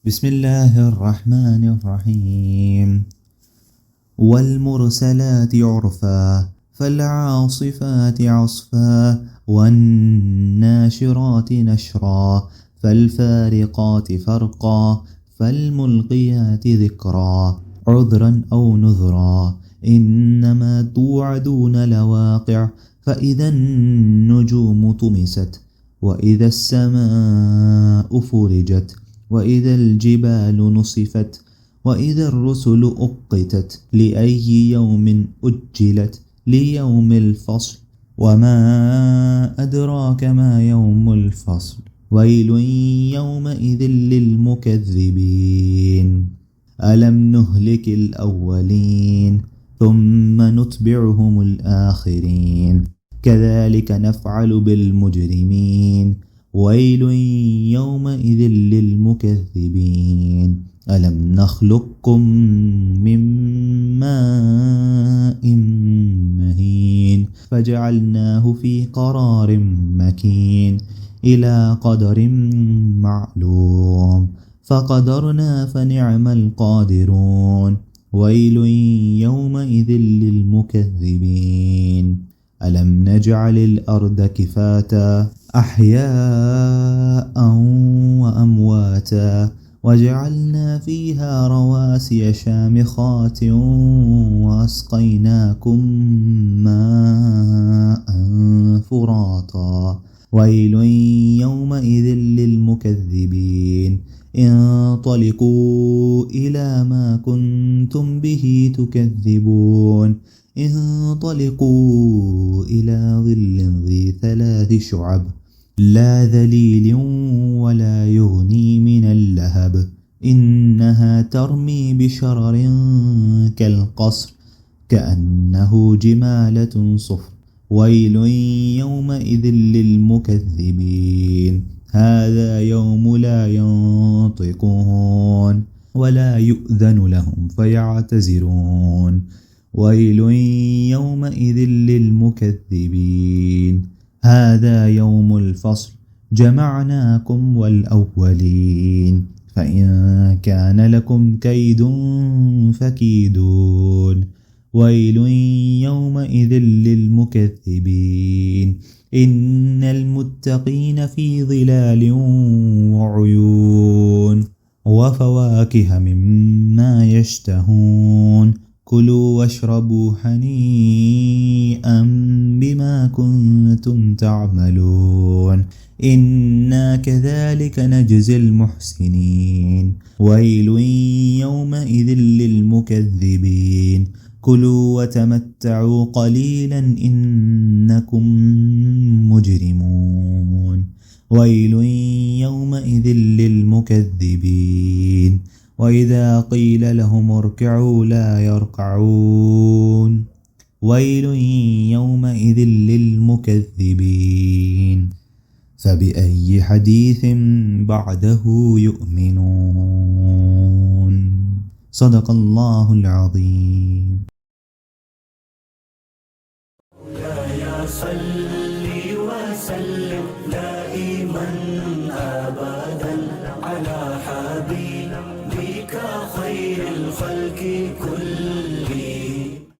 بسم الله الرحمن الرحيم. والمرسلات عرفا فالعاصفات عصفا والناشرات نشرا فالفارقات فرقا فالملقيات ذكرا عذرا أو نذرا إنما توعدون لواقع فإذا النجوم طمست وإذا السماء فرجت وإذا الجبال نصفت وإذا الرسل أقتت لأي يوم أجلت ليوم الفصل وما أدراك ما يوم الفصل ويل يومئذ للمكذبين ألم نهلك الأولين ثم نتبعهم الآخرين كذلك نفعل بالمجرمين ويل يومئذ للمكذبين ألم نخلقكم من ماء مهين فجعلناه في قرار مكين إلى قدر معلوم فقدرنا فنعم القادرون ويل يومئذ للمكذبين ألم نجعل الأرض كفاتا أحياء وأمواتا وجعلنا فيها رواسي شامخات وأسقيناكم ماء فراطا ويل يومئذ للمكذبين انطلقوا إلى ما كنتم به تكذبون انطلقوا إلى ظل ذي 3 شعب لا ذليل ولا يغني من اللهب إنها ترمي بشرر كالقصر كأنه جمالة صفر ويل يومئذ للمكذبين هذا يوم لا ينطقون ولا يؤذن لهم فيعتذرون ويل يومئذ للمكذبين هذا يوم الفصل جمعناكم والأولين فإن كان لكم كيد فكيدون ويل يومئذ للمكذبين إن المتقين في ظلال وعيون وفواكه مما يشتهون كلوا واشربوا هنيئا بما كنتم تعملون إنا كذلك نجزي المحسنين ويل يومئذ للمكذبين كلوا وتمتعوا قليلا إنكم مجرمون ويل يومئذ للمكذبين وإذا قيل لهم اركعوا لا يركعون ويل يومئذ للمكذبين فبأي حديث بعده يؤمنون صدق الله العظيم. يا صل وسلم دائما أبدا